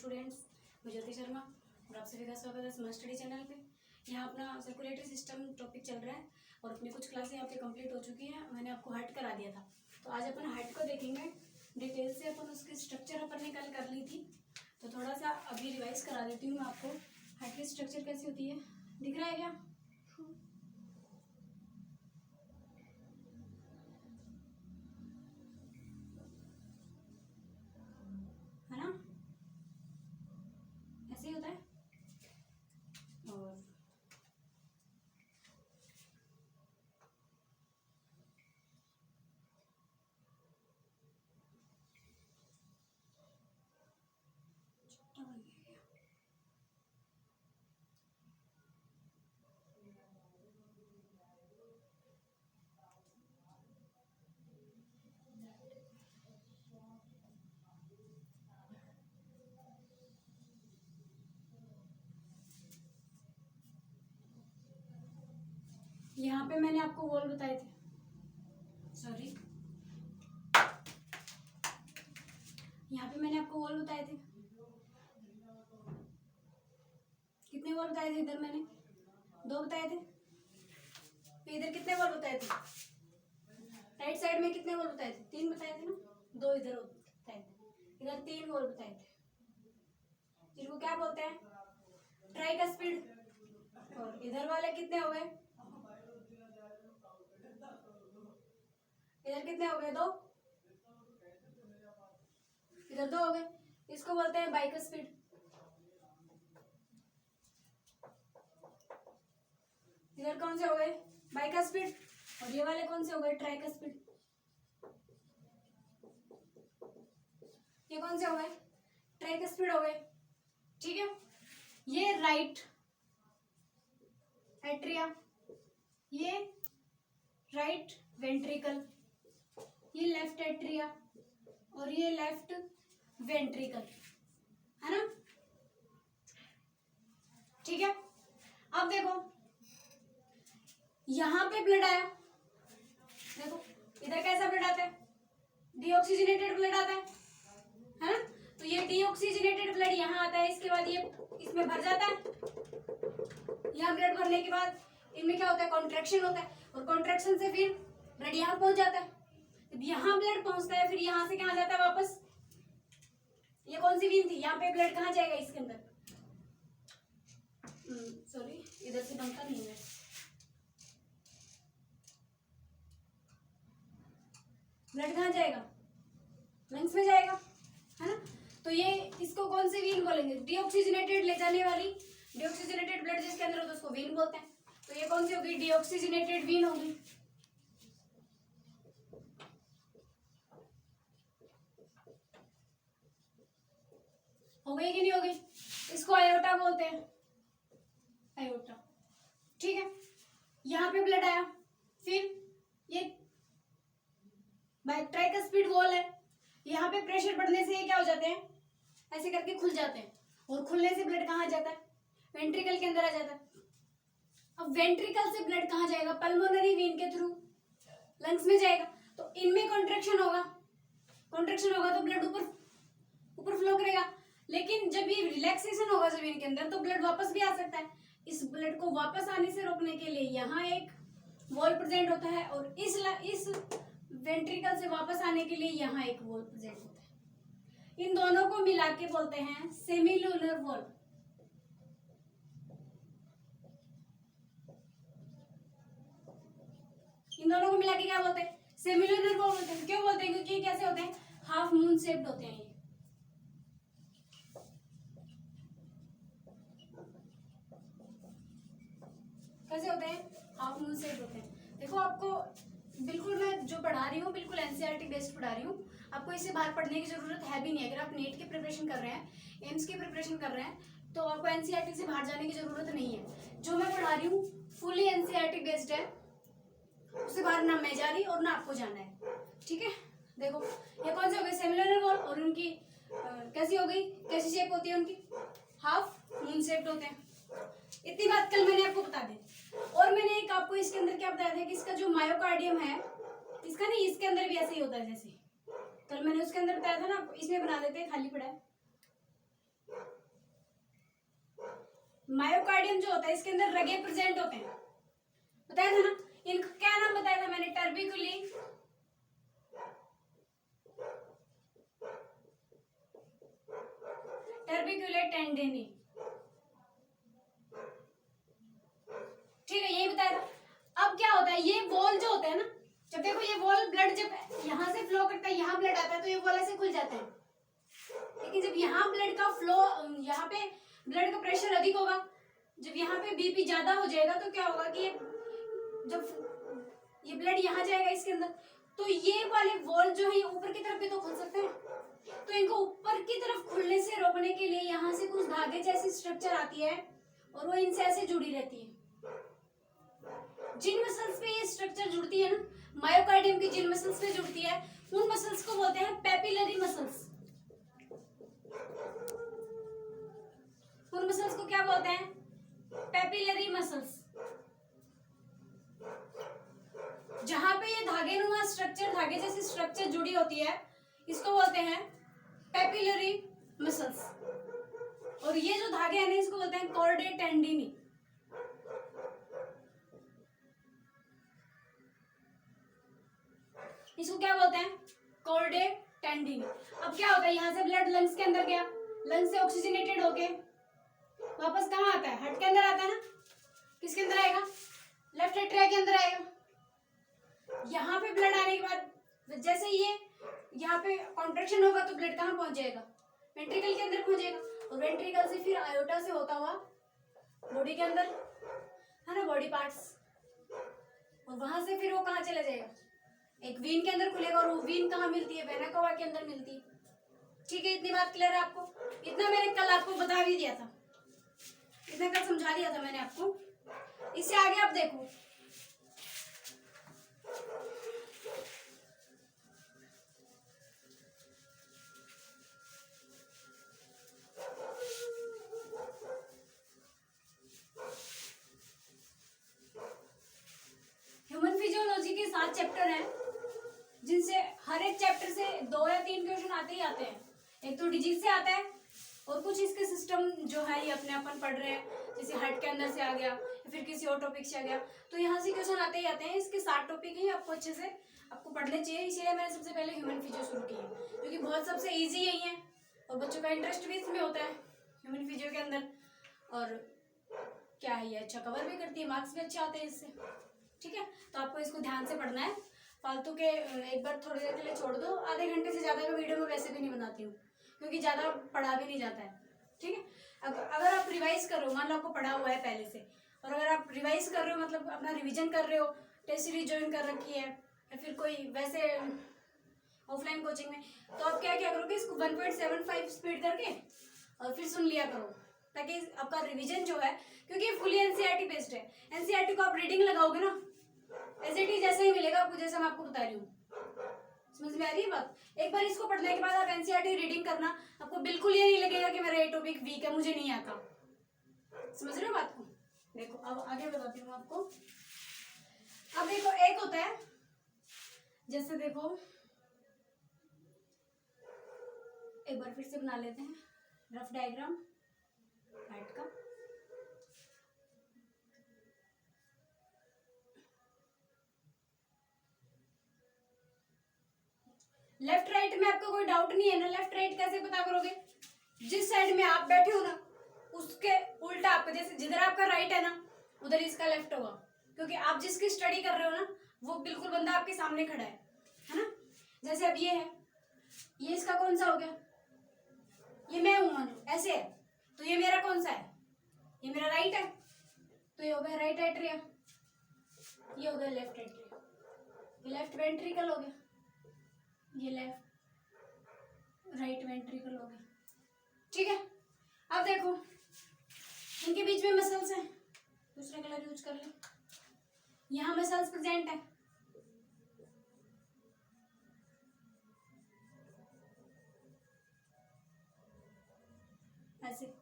Students, मैं ज्योति शर्मा और आप सभी का स्वागत है स्मार्ट स्टडी चैनल पे। यहाँ अपना सर्कुलेटरी सिस्टम टॉपिक चल रहा है और अपनी कुछ क्लासें यहाँ पे कंप्लीट हो चुकी हैं। मैंने आपको हार्ट करा दिया था, तो आज अपन हार्ट को देखेंगे डिटेल से। अपन उसकी स्ट्रक्चर अपन ने कल कर ली थी, तो थोड़ा सा अभी रिवाइज करा देती हूँ मैं आपको। हार्ट की स्ट्रक्चर कैसी होती है, दिख रहा है क्या? है ना, ऐसे ही होता है। और यहाँ पे मैंने आपको वॉल बताए थे, सॉरी, यहाँ पे मैंने आपको वॉल बताए थे। कितने वॉल बताए थे? इधर मैंने 2 बताए थे। इधर कितने वॉल बताए थे? राइट साइड में कितने वॉल बताए थे? 3 बताए थे ना, 2 इधर बताए थे, इधर 3 वॉल बताए थे। जिनको क्या बोलते हैं? ट्राइकस्पिड। और इधर वाले कितने हो गए? इधर कितने हो गए? 2। इधर 2 हो गए, इसको बोलते हैं बाइकस्पिड। इधर कौन से हो गए? बाइकस्पिड। और ये वाले कौन से हो गए? ट्राइकस्पिड। ये कौन से हो गए? ट्राइकस्पिड हो गए। ठीक है, ये राइट एट्रिया, ये राइट वेंट्रिकल, ये लेफ्ट एट्रिया और ये लेफ्ट वेंट्रिकल, है ना? ठीक है, अब देखो यहां पे ब्लड आया, देखो इधर कैसा ब्लड आता है? डीऑक्सीजनेटेड ब्लड आता है ना? तो ये डीऑक्सीजनेटेड ब्लड यहाँ आता है, इसके बाद ये इसमें भर जाता है। यहाँ ब्लड भरने के बाद इनमें क्या होता है? कॉन्ट्रैक्शन होता है, और कॉन्ट्रैक्शन से फिर ब्लड यहाँ पहुंच जाता है। जब यहाँ ब्लड पहुंचता है, फिर यहाँ से कहाँ जाता है वापस? ये कौन सी वीन थी? यहाँ पे ब्लड कहाँ जाएगा? इसके अंदर, सॉरी, इधर से बनता नहीं है। ब्लड कहाँ जाएगा? लंग्स में जाएगा, है ना? तो ये इसको कौन सी वीन बोलेंगे? डीऑक्सीजनेटेड ले जाने वाली, डीऑक्सीजनेटेड ब्लड जिसके अंदर होता है उसको वीन बोलते हैं। तो ये कौन सी होगी? डीऑक्सीजनेटेड वीन होगी। हो गई कि नहीं हो गई? इसको आयोटा बोलते हैं, आयोटा। ठीक है, यहाँ पे ब्लड आया, फिर ये ट्राइकस्पिड वॉल है, यहाँ पे प्रेशर बढ़ने से ये क्या हो जाते हैं? ऐसे करके खुल जाते हैं, और खुलने से ब्लड कहाँ जाता है? वेंट्रिकल के अंदर आ जाता है। अब वेंट्रिकल से ब्लड कहाँ जाएगा? पल्मोनरी वेन के थ्रू लंग्स में जाएगा। तो इनमें कॉन्ट्रैक्शन होगा, कॉन्ट्रैक्शन होगा तो ब्लड ऊपर फ्लो करेगा। लेकिन जब ये रिलैक्सेशन होगा जमीन के अंदर, तो ब्लड वापस भी आ सकता है। इस ब्लड को वापस आने से रोकने के लिए यहाँ एक वॉल प्रेजेंट होता है, और इस वेंट्रिकल से वापस आने के लिए यहाँ एक वॉल प्रेजेंट होता है। इन दोनों को मिला के बोलते हैं सेमिलुनर वॉल। इन दोनों को मिला के क्या बोलते हैं? सेमिलुनर वॉल बोलते हैं। क्यों बोलते हैं? क्योंकि ये कैसे होते हैं? हाफ मून शेप्ड होते हैं। कैसे होते हैं? हाफ मून शेप्ड होते हैं। देखो, आपको बिल्कुल मैं जो पढ़ा रही हूँ बिल्कुल एनसीईआरटी बेस्ड पढ़ा रही हूँ। आपको इससे बाहर पढ़ने की जरूरत है भी नहीं। अगर आप नेट की प्रिपरेशन कर रहे हैं, एम्स की प्रिपरेशन कर रहे हैं, तो आपको एनसीईआरटी से बाहर जाने की जरूरत नहीं है। जो मैं पढ़ा रही हूँ फुली एनसीईआरटी बेस्ड है, उससे बाहर ना मैं जा रही और ना आपको जाना है। ठीक है, देखो ये कौन से हो गए? Semilunar wall. और उनकी कैसी हो गई? कैसी शेप होती है उनकी? हाफ मून शेप्ड होते हैं। इतनी बात कल मैंने आपको बता दी। और मैंने एक आपको इसके अंदर क्या बताया था कि इसका जो मायोकार्डियम है, इसका नहीं, इसके अंदर भी ऐसे ही होता है। जैसे कल मैंने उसके अंदर बताया था ना, इसमें बना देते हैं, खाली पड़ा है। मायोकार्डियम जो होता है इसके अंदर रगे प्रेजेंट होते हैं, बताया था ना। इनका क्या नाम बताया था मैंने? टर्बिकुली, टर्बिकुलेट टेंडिनी, ठीक है, यही बताया था। अब क्या होता है, ये वॉल जो होता है ना, जब देखो ये वॉल ब्लड जब यहाँ से फ्लो करता है, यहाँ ब्लड आता है तो ये वॉल ऐसे खुल जाते हैं, लेकिन जब यहाँ ब्लड का फ्लो, यहाँ पे ब्लड का प्रेशर अधिक होगा, जब यहाँ पे बीपी ज्यादा हो जाएगा तो क्या होगा कि जब ये ब्लड यहाँ जाएगा इसके अंदर, तो ये वाले वॉल जो है ऊपर की तरफ भी तो खुल सकते हैं, तो इनको ऊपर की तरफ खुलने से रोकने के लिए यहाँ से कुछ धागे जैसी स्ट्रक्चर आती है और वो इनसे ऐसे जुड़ी रहती है। जिन मसल्स पे ये स्ट्रक्चर जुड़ती है ना, मायोकार्डियम की जिन मसल्स पे जुड़ती है, उन मसल्स को बोलते हैं पेपिलरी मसल्स। उन मसल्स को क्या बोलते हैं? Papillary muscles. जहां पे ये धागेनुमा स्ट्रक्चर, धागे जैसी स्ट्रक्चर जुड़ी होती है, इसको बोलते हैं पेपिलरी मसल्स। और ये जो धागे हैं ना, इसको बोलते हैं कॉर्डे टेंडिनी। इसको क्या बोलते हैं? कॉर्डे टेंडिनी। अब क्या होता है, यहाँ से ब्लड लंग्स के अंदर गया, लंग्स से ऑक्सीजनेटेड होके वापस कहाँ आता है? हार्ट के अंदर आता है ना। किसके अंदर आएगा? लेफ्ट एट्रिया के अंदर आएगा। यहाँ पे ब्लड आने के बाद जैसे ये यहाँ पे कॉन्ट्रैक्शन होगा तो ब्लड कहाँ पहुंच जाएगा? वेंट्रिकल के अंदर पहुंचेगा, और वेंट्रिकल से फिर आयोटा से होता हुआ बॉडी के अंदर, है ना, बॉडी पार्ट्स, और वहां से फिर वो कहाँ चला जाएगा? एक वीन के अंदर खुलेगा, और वो वीन कहाँ मिलती है? वेना कवा के अंदर मिलती है। ठीक है, इतनी बात क्लियर है आपको? इतना मैंने कल आपको बता भी दिया था, इतना कल समझा दिया था मैंने आपको। इससे आगे आप देखो, ह्यूमन फिजियोलॉजी के 7 चैप्टर हैं, जिनसे हर एक चैप्टर से 2 या 3 क्वेश्चन आते ही आते हैं। एक तो डिजीज से आता है, और कुछ इसके सिस्टम जो है ये अपने अपन पढ़ रहे हैं, जैसे हार्ट के अंदर से आ गया, या फिर किसी और टॉपिक से आ गया, तो यहाँ से क्वेश्चन आते ही आते हैं। इसके 7 टॉपिक ही आपको अच्छे से आपको पढ़ने चाहिए, इसीलिए मैंने सबसे पहले ह्यूमन फिजियो शुरू की है, क्योंकि बहुत सबसे ईजी यही है, और बच्चों का इंटरेस्ट भी इसमें होता है ह्यूमन फिजियो के अंदर। और क्या है, ये अच्छा कवर भी करती है, मार्क्स भी अच्छे आते हैं इससे। ठीक है, तो आपको इसको ध्यान से पढ़ना है। फालतू के एक बार थोड़ी देर के लिए छोड़ दो, आधे घंटे से ज़्यादा का वीडियो मैं वैसे भी नहीं बनाती हूँ, क्योंकि ज़्यादा पढ़ा भी नहीं जाता है। ठीक है, अगर आप रिवाइज कर रहे हो, मान लो आपको पढ़ा हुआ है पहले से, और अगर आप रिवाइज कर रहे हो, मतलब अपना रिवीजन कर रहे हो, टेस्ट सीरीज ज्वाइन कर रखी है, या फिर कोई वैसे ऑफलाइन कोचिंग में, तो आप क्या क्या करोगे, इसको 1.75 स्पीड करके और फिर सुन लिया करो, ताकि आपका रिवीजन जो है, क्योंकि फुली एनसीईआरटी बेस्ड है, एनसीईआरटी को आप रीडिंग लगाओगे ना, एज इट इज जैसा ही मिलेगा आपको, जैसा मैं आपको बता रही हूँ। समझ में आ रही है बात? एक बार इसको पढ़ने के बाद आप एनसीईआरटी रीडिंग करना, आपको बिल्कुल ये नहीं लगेगा कि मेरा ये टॉपिक वीक है, मुझे नहीं आता। समझ रहे हो बात को? देखो अब आगे बताती हूँ आपको। अब देखो, एक होता है, जैसे देखो एक बार फिर से बना लेते हैं रफ डायग्राम हार्ट का। लेफ्ट राइट में आपको कोई डाउट नहीं है ना? लेफ्ट राइट कैसे पता करोगे? जिस साइड में आप बैठे हो ना, उसके उल्टा आपको, जैसे जिधर आपका राइट है ना, उधर इसका लेफ्ट होगा, क्योंकि आप जिसकी स्टडी कर रहे हो ना, वो बिल्कुल बंदा आपके सामने खड़ा है ना। जैसे अब ये है, ये इसका कौन सा हो गया? ये मैं हूं मानो, ऐसे है, तो ये मेरा कौन सा है? ये मेरा राइट है, तो ये हो गया राइट एट्रिया, ये हो गया लेफ्ट एट्रिया, ये लेफ्ट वेंट्रिकल हो गया, ये लेफ्ट राइट वेंट्रिकल हो गया। ठीक है, अब देखो इनके बीच में मसल्स हैं, दूसरा कलर यूज कर ले, यहाँ मसल्स प्रेजेंट है, ऐसे।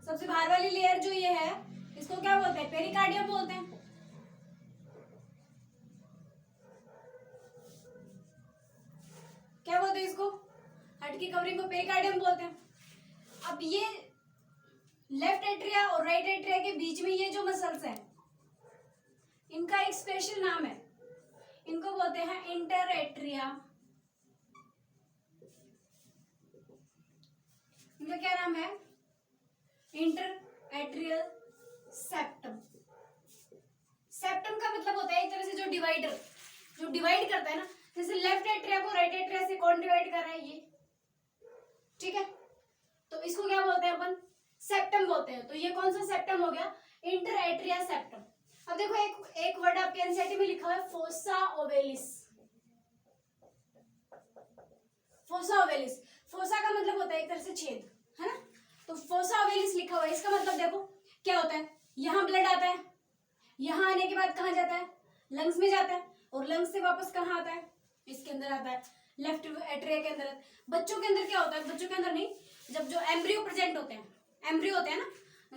सबसे बाहर वाली लेयर जो ये है, इसको क्या बोलते हैं? पेरिकार्डियम बोलते हैं। बोलते हैं इसको, हार्ट की कवरिंग को पेरिकार्डियम बोलते हैं। अब ये लेफ्ट एट्रिया और राइट एट्रिया के बीच में ये जो मसल्स हैं, इनका एक स्पेशल नाम है, इनको बोलते हैं इंटर एट्रिया। इनका क्या नाम है? Inter atrial septum. सेप्टम का मतलब होता है एक तरह से जो डिवाइडर, जो डिवाइड करता है ना, जैसे लेफ्ट एट्रिया को राइट एट्रिया से कौन डिवाइड कर रहा है? ये, ठीक है। तो इसको क्या बोलते हैं अपन? सेप्टम बोलते हैं। तो ये कौन सा सेप्टम हो गया? Inter atria septum. अब देखो एक वर्ड आपके एनसीईआरटी में लिखा हुआ है fossa ovalis. Fossa ovalis, fossa का मतलब होता है एक तरह से छेद, है ना। तो फोसा ओवेलिस लिखा हुआ है, इसका मतलब देखो क्या होता है, यहाँ ब्लड आता है, यहाँ आने के बाद कहाँ जाता है? लंग्स में जाता है, और लंग्स से वापस कहाँ आता है? इसके अंदर आता है, लेफ्ट एट्रिया के अंदर। बच्चों के अंदर क्या होता है? बच्चों के अंदर नहीं, जब जो एम्ब्रियो प्रेजेंट होते हैं, एम्ब्रियो होते हैं ना,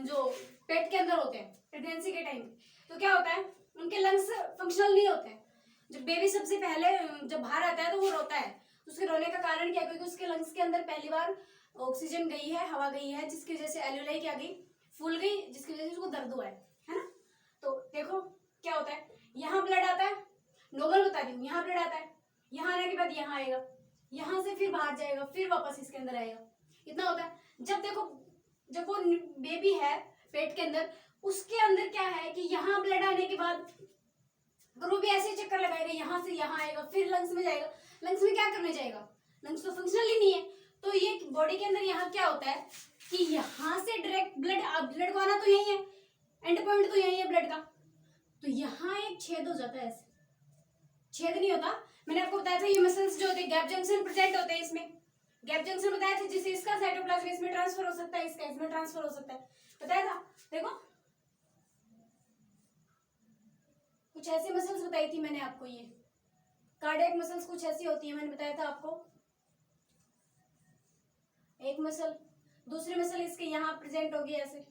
जो पेट के अंदर होते हैं प्रेगनेंसी के टाइम, तो क्या होता है, उनके लंग्स फंक्शनल नहीं होते हैं। जब बेबी सबसे पहले जब बाहर आता है तो वो रोता है, उसके रोने का कारण क्या है? क्योंकि उसके लंग्स के अंदर पहली बार ऑक्सीजन गई है, हवा गई है, जिसकी वजह से एल्यूलाई क्या गई? फूल गई, जिसकी वजह से उसको दर्द हुआ है ना। तो देखो क्या होता है, यहाँ ब्लड आता है, नॉर्मल बता रही हूँ, यहाँ ब्लड आता है, यहाँ आने के बाद यहाँ आएगा, यहाँ से फिर बाहर जाएगा, फिर वापस इसके अंदर आएगा, इतना होता है। जब देखो जब वो बेबी है पेट के अंदर, उसके अंदर क्या है कि यहाँ ब्लड आने के बाद अगर वो भी ऐसे चक्कर लगाएगा, यहाँ से यहाँ आएगा, फिर लंग्स में जाएगा, लंग्स में क्या करने जाएगा? लंग्स तो फंक्शनल ही नहीं है। तो ये बॉडी के अंदर यहाँ क्या होता है कि यहाँ से डायरेक्ट ब्लड को आना तो यही है, एंड पॉइंट तो यही है ब्लड का, तो यहाँ एक छेद हो जाता है। ऐसे छेद नहीं होता, मैंने आपको बताया था ये मसल्स जो होते हैं गैप जंक्शन प्रेजेंट होते हैं, इसमें गैप जंक्शन बताया था, जिससे इसका साइटोप्लाज्म इसमें ट्रांसफर हो सकता है, इसका इसमें ट्रांसफर हो सकता है, बताया था। देखो कुछ ऐसी मसल्स बताई थी मैंने आपको, ये कार्डियक मसल्स कुछ ऐसी होती है, मैंने बताया था आपको। एक मसल, दूसरी मसल इसके यहाँ प्रेजेंट होगी ऐसे,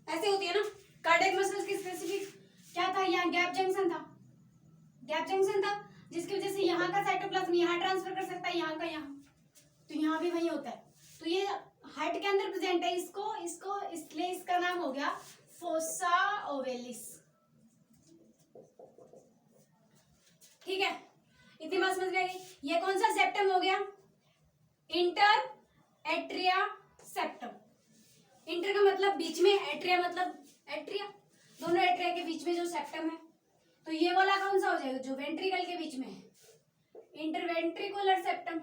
ऐसे होती है ना कार्डियक मसल्स की स्पेसिफिक। क्या था? यहाँ गैप जंक्शन था, गैप जंक्शन था, जिसकी वजह से यहाँ का साइटोप्लाज्म यहाँ ट्रांसफर कर सकता है, यहाँ का यहाँ, तो यहाँ भी वही होता है। तो ये हार्ट के अंदर प्रेजेंट है, इसको इसको इसलिए इसका नाम हो गया फोसा ओवेलिस, ठीक है। इतनी बात समझ में आई? ये कौन सा सेप्टम हो गया? Inter atria septum. इंटर का मतलब बीच में, एट्रिया मतलब एट्रिया, दोनों एट्रिया के बीच में जो सेप्टम है, तो ये वाला कौन सा हो जाएगा? जो वेंट्रिकल के बीच में है, interventricular septum,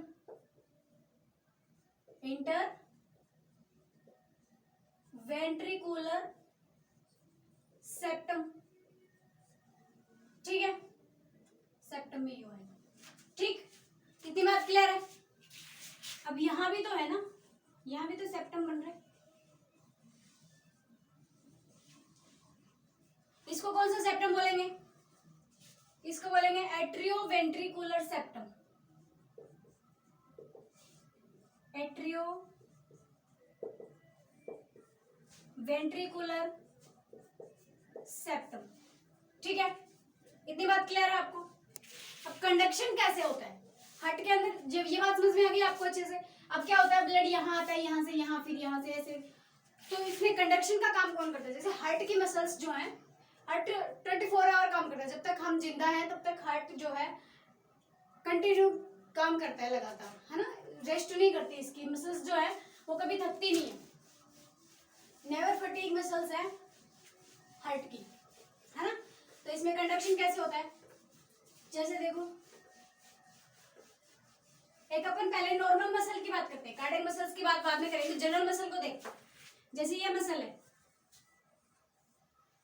inter ventricular septum, ठीक है। सेप्टम में यू है, ठीक। कितनी बात क्लियर है? अब यहां भी तो है ना, यहां भी तो सेप्टम बन रहा है, इसको कौन सा सेप्टम बोलेंगे? इसको बोलेंगे atrioventricular septum, atrio ventricular septum, ठीक है। इतनी बात क्लियर है आपको? अब कंडक्शन कैसे होता है हार्ट के अंदर, जब ये बात समझ में आ गई आपको अच्छे से। अब क्या होता है, ब्लड यहाँ आता है, यहाँ से यहाँ, फिर यहाँ से ऐसे, तो इसमें कंडक्शन का काम कौन करता है? जैसे हार्ट की मसल्स जो हैं, हार्ट 24 आवर काम करता है, जब तक हम जिंदा हैं तब तक हार्ट जो है कंटिन्यू काम करता है लगातार, है ना, रेस्ट नहीं करती। इसकी मसल्स जो है वो कभी थकती नहीं है, नेवर फटीग मसल्स है हार्ट की, है ना। तो इसमें कंडक्शन कैसे होता है? जैसे देखो, एक अपन पहले नॉर्मल मसल की बात करते हैं, कार्डियक मसल्स की बात बाद में करेंगे, जनरल मसल को देख। जैसे ये मसल है,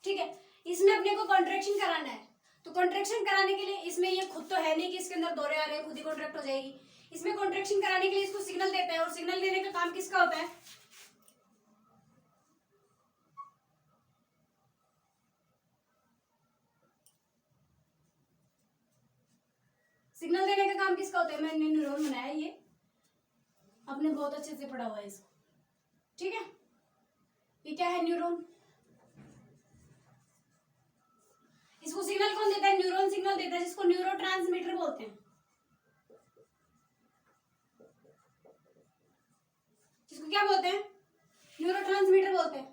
ठीक है, इसमें अपने को कॉन्ट्रैक्शन कराना है, तो कॉन्ट्रैक्शन कराने के लिए इसमें ये खुद तो है नहीं कि इसके अंदर दौरे आ रहे हैं, खुद ही कॉन्ट्रैक्ट हो जाएगी। इसमें कॉन्ट्रैक्शन कराने के लिए इसको सिग्नल देता है, और सिग्नल देने का काम किसका होता है? सिग्नल देने का काम किसका होता है? मैंने न्यूरॉन बनाया, ये आपने बहुत अच्छे से पढ़ा हुआ है इसको, ठीक है। ये क्या है? न्यूरॉन। इसको सिग्नल कौन देता है? न्यूरॉन सिग्नल देता है, जिसको न्यूरोट्रांसमीटर बोलते हैं। इसको क्या बोलते हैं? न्यूरोट्रांसमीटर बोलते हैं।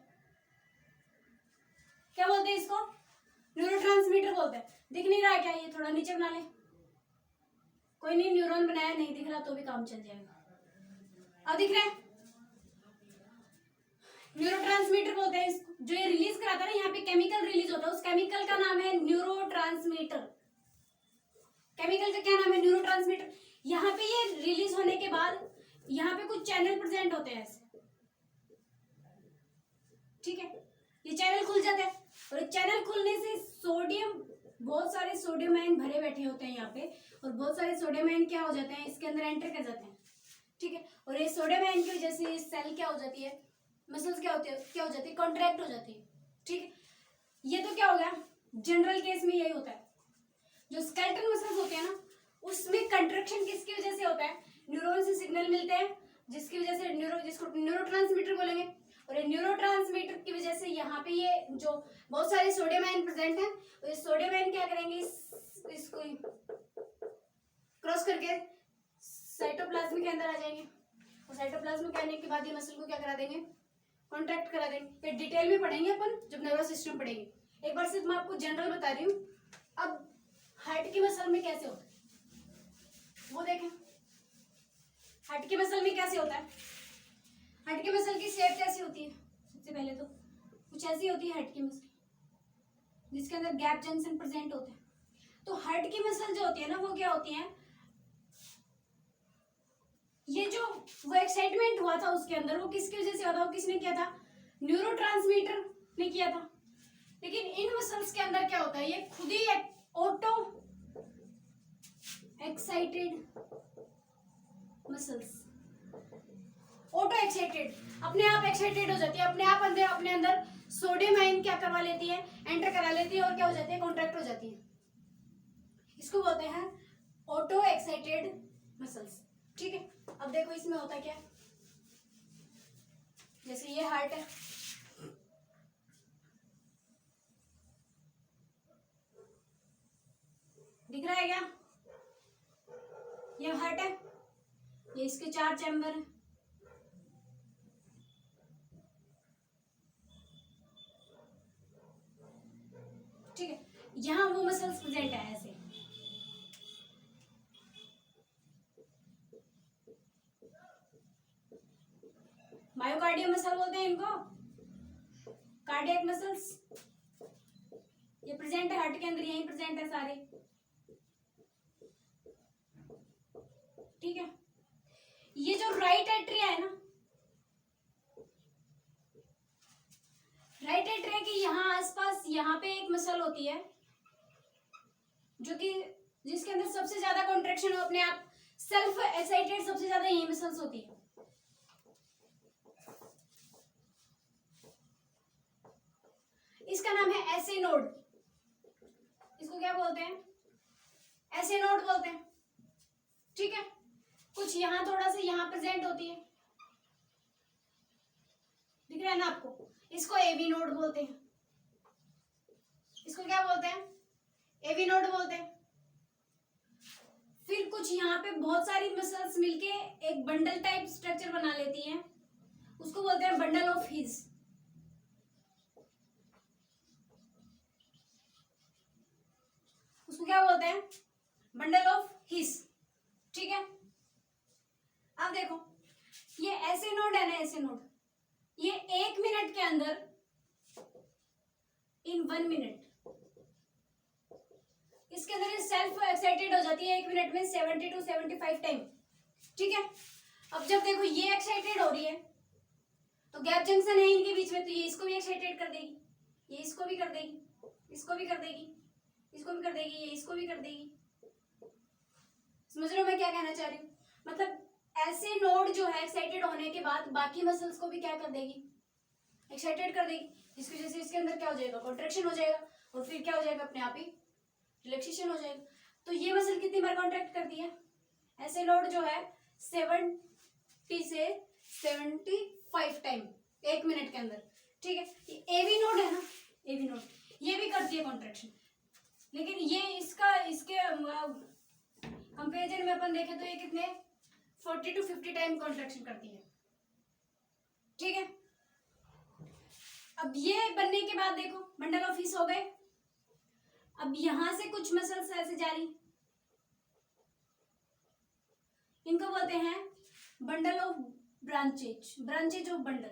क्या बोलते हैं इसको? न्यूरोट्रांसमीटर बोलते हैं। दिख नहीं रहा क्या? ये थोड़ा नीचे बना ले। कोई नहीं, न्यूरॉन बनाया, नहीं दिख रहा तो भी काम चल जाएगा। अब दिख रहा है? न्यूरोट्रांसमीटर बोलते हैं इसको। जो ये रिलीज कराता है ना, यहाँ पे केमिकल रिलीज होता है, उस केमिकल का नाम है न्यूरोट्रांसमीटर। केमिकल का क्या नाम है? न्यूरोट्रांसमीटर। यहाँ पे ये रिलीज होने के बाद यहाँ पे कुछ चैनल प्रेजेंट होते हैं ऐसे, ठीक है। ये चैनल खुल जाते हैं, और चैनल खुलने से सोडियम, बहुत सारे सोडियम आयन भरे बैठे होते हैं यहाँ पे, और बहुत सारे सोडियम आयन क्या हो जाते हैं? इसके अंदर एंटर कर जाते हैं, ठीक है। और ये सोडियम आयन की वजह से ये सेल क्या हो जाती है? मसल्स क्या होती है? कॉन्ट्रैक्ट हो जाती है, ठीक है। ये तो क्या हो गया? जनरल केस में यही होता है। जो स्केलेटल मसल्स होते हैं ना, उसमें कंट्रैक्शन किसकी वजह से होता है? न्यूरॉन से सिग्नल मिलते हैं, जिसकी वजह से जिसको न्यूरोट्रांसमीटर बोलेंगे। और ये न्यूरोट्रांसमीटर की वजह से यहाँ पे ये जो बहुत सारे सोडियम आयन प्रेजेंट हैं, तो ये सोडियम आयन क्या करेंगे? इसको क्रॉस करके साइटोप्लाज्म के अंदर आ जाएंगे, और साइटोप्लाज्म के आने के बाद ये मसल को क्या करा देंगे? कॉन्ट्रैक्ट करा देंगे। ये डिटेल में पढ़ेंगे अपन जब नर्वस सिस्टम पढ़ेंगे। एक बार सिर्फ मैं आपको जनरल बता रही हूँ। अब हार्ट की मसल में कैसे होता है वो देखें। हार्ट की मसल में कैसे होता है? हार्ट की मसल की शेप कैसी होती है? सबसे पहले तो कुछ ऐसी होती है हार्ट की मसल, जिसके अंदर गैप जंक्शन प्रेजेंट होते हैं। तो हार्ट की मसल जो होती है ना, वो क्या होती है? ये जो वो एक्साइटमेंट हुआ था उसके अंदर, वो किसकी वजह से हुआ था? वो किसने किया था? न्यूरोट्रांसमीटर ने किया था। लेकिन इन मसल्स के अंदर क्या होता है? ये खुद ही auto excited muscles, auto excited, अपने आप एक्साइटेड हो जाती है, अपने अंदर सोडियम आयन क्या करवा लेती है? एंटर करा लेती है, और क्या हो जाती है? कॉन्ट्रैक्ट हो जाती है। इसको बोलते हैं ऑटो एक्साइटेड मसल्स, ठीक है। अब देखो इसमें होता क्या है। जैसे ये हार्ट है, दिख रहा है क्या? ये हार्ट है, ये इसके 4 चैम्बर है, ठीक है। यहाँ वो मसल्स प्रेजेंट है ऐसे, मायोकार्डियम मसल बोलते हैं इनको, कार्डियक मसल्स। ये प्रेजेंट है हार्ट के अंदर, यहीं प्रेजेंट है सारे, ठीक है। ये जो राइट एट्रिया है ना, राइट एट्रिया के यहाँ आसपास यहाँ पे एक मसल होती है, जो कि जिसके अंदर सबसे ज्यादा कॉन्ट्रैक्शन हो, अपने आप सेल्फ एक्साइटेड सबसे ज्यादा यही मसल्स होती है। इसका नाम है एसे नोड। इसको क्या बोलते हैं? एसे नोड बोलते हैं, ठीक है। कुछ यहाँ थोड़ा सा यहाँ प्रेजेंट होती है, दिख रहा है ना आपको? इसको एवी नोड बोलते हैं। इसको क्या बोलते हैं? एवी नोड बोलते हैं। फिर कुछ यहाँ पे बहुत सारी मसल्स मिलके एक बंडल टाइप स्ट्रक्चर बना लेती हैं, उसको बोलते हैं बंडल ऑफ हिज। उसको क्या बोलते हैं? बंडल ऑफ हिज, ठीक है। अब देखो ये ऐसे नोड है ना, ऐसे नोड, ये 1 मिनट के अंदर, इन 1 मिनट, इसके अंदर ये सेल्फ एक्साइटेड हो जाती है 1 मिनट में 70 to 75 टाइम, ठीक है। अब जब देखो ये एक्साइटेड हो रही है, तो गैप जंक्शन है इनके बीच में, तो ये इसको भी एक्साइटेड कर देगी, ये इसको भी कर देगी, इसको भी कर देगी, इसको भी कर देगी, ये इसको भी कर देगी। समझ रहे हो मैं क्या कहना चाह रही हूँ? मतलब ऐसे नोड जो है एक्साइटेड होने के बाद बाकी मसल्स को भी क्या कर देगी? एक्साइटेड कर देगी, जिसकी वजह से इसके अंदर क्या हो जाएगा? कॉन्ट्रैक्शन हो जाएगा, और फिर क्या हो जाएगा? अपने आप ही रिलैक्सेशन हो जाएगा। तो ये मसल कितनी बार कॉन्ट्रैक्ट करती है? ऐसे नोड जो है 70 से 75 टाइम 1 मिनट के अंदर, ठीक है, ये एवी नोड है ना, एवी नोड ये भी करती है कॉन्ट्रेक्शन, लेकिन ये इसके कंपेरिजन में अपन देखें तो ये कितने 40 to 50 टाइम कॉन्ट्रेक्शन करती है। ठीक है, अब ये बनने के बाद देखो बंडल ऑफ फीस हो गए। अब यहां से कुछ मसल्स ऐसे जा रही, इनको बोलते हैं bundle of branches, branches of bundle,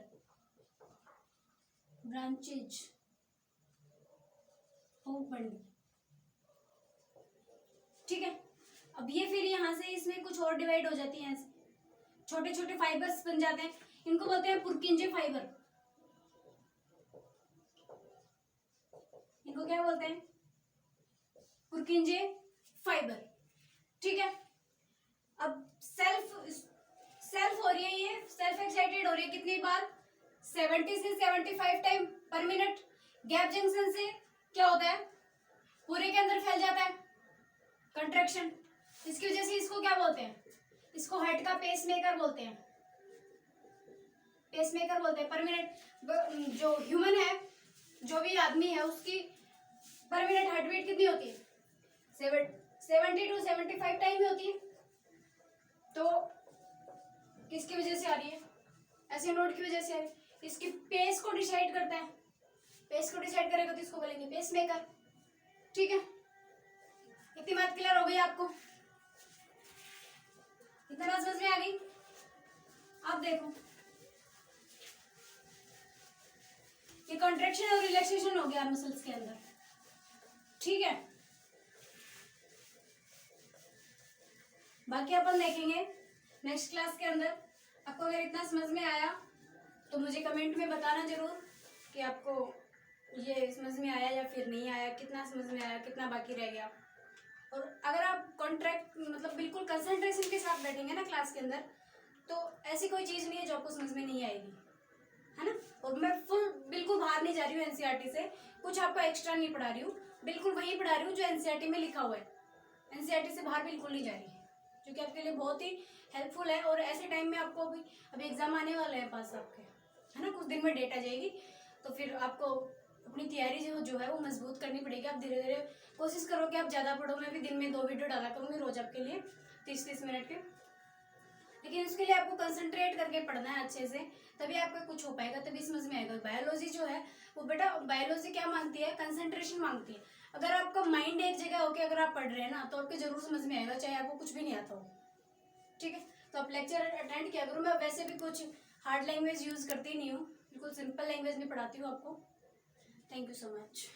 branches of bundle. ठीक है, अब ये फिर यहां से इसमें कुछ और डिवाइड हो जाती है, ऐसे छोटे छोटे फाइबर्स बन जाते हैं, इनको बोलते हैं पुर्किंजे फाइबर। इनको क्या बोलते हैं, पुर्किंजे फाइबर। ठीक है, अब सेल्फ हो रही है, ये सेल्फ एक्साइटेड हो रही है कितनी बार, 70 से 75 टाइम पर मिनट। गैप जंक्शन से क्या होता है, पूरे के अंदर फैल जाता है कंट्रैक्शन, इसकी वजह से इसको क्या बोलते हैं, इसको हार्ट का पेसमेकर बोलते हैं, पेसमेकर बोलते हैं। पर मिनट जो ह्यूमन है, जो भी आदमी है, उसकी पर मिनट हार्ट बीट कितनी होती है, 70 to 75 टाइम ही होती है। तो किसकी वजह से आ रही है, ऐसे नोड की वजह से आ रही है, इसकी पेस को डिसाइड करता है, पेस को डिसाइड करेगा तो इसको बोलेंगे पेसमेकर। ठीक है, इतनी बात क्लियर हो गई आपको, इतना बात समझ में आ गई। अब देखो ये कॉन्ट्रैक्शन और रिलैक्सेशन हो गया मसल्स के अंदर। ठीक है, बाकी अपन देखेंगे नेक्स्ट क्लास के अंदर। आपको अगर इतना समझ में आया तो मुझे कमेंट में बताना जरूर कि आपको ये समझ में आया या फिर नहीं आया, कितना समझ में आया, कितना बाकी रह गया। और अगर आप कॉन्ट्रैक्ट मतलब बिल्कुल कंसंट्रेशन के साथ बैठेंगे ना क्लास के अंदर, तो ऐसी कोई चीज़ नहीं है जो आपको समझ में नहीं आएगी, है ना। और मैं बिल्कुल बाहर नहीं जा रही हूँ एनसीईआरटी से, कुछ आपको एक्स्ट्रा नहीं पढ़ा रही हूँ, बिल्कुल वही पढ़ा रही हूँ जो एनसीईआरटी में लिखा हुआ है। एनसीईआरटी से बाहर बिल्कुल नहीं जा रही है, जो कि आपके लिए बहुत ही हेल्पफुल है। और ऐसे टाइम में आपको अभी एग्जाम आने वाले हैं पास आपके, है ना, कुछ दिन में डेट आ जाएगी, तो फिर आपको अपनी तैयारी जो है वो मजबूत करनी पड़ेगी। आप धीरे धीरे कोशिश करो कि आप ज़्यादा पढ़ो। मैं भी दिन में 2 वीडियो डाला करूँगी रोज आपके लिए 30-30 मिनट के, लेकिन उसके लिए आपको कंसंट्रेट करके पढ़ना है अच्छे से, तभी आपको कुछ हो पाएगा, तभी समझ में आएगा। बायोलॉजी जो है वो बेटा, बायोलॉजी क्या मांगती है, कंसंट्रेशन मांगती है। अगर आपका माइंड एक जगह होकर अगर आप पढ़ रहे हैं ना, तो आपको जरूर समझ में आएगा, चाहे आपको कुछ भी नहीं आता हो। ठीक है, तो आप लेक्चर अटेंड किया करो। मैं वैसे भी कुछ हार्ड लैंग्वेज यूज करती नहीं हूँ, बिल्कुल सिंपल लैंग्वेज में पढ़ाती हूँ आपको। Thank you so much.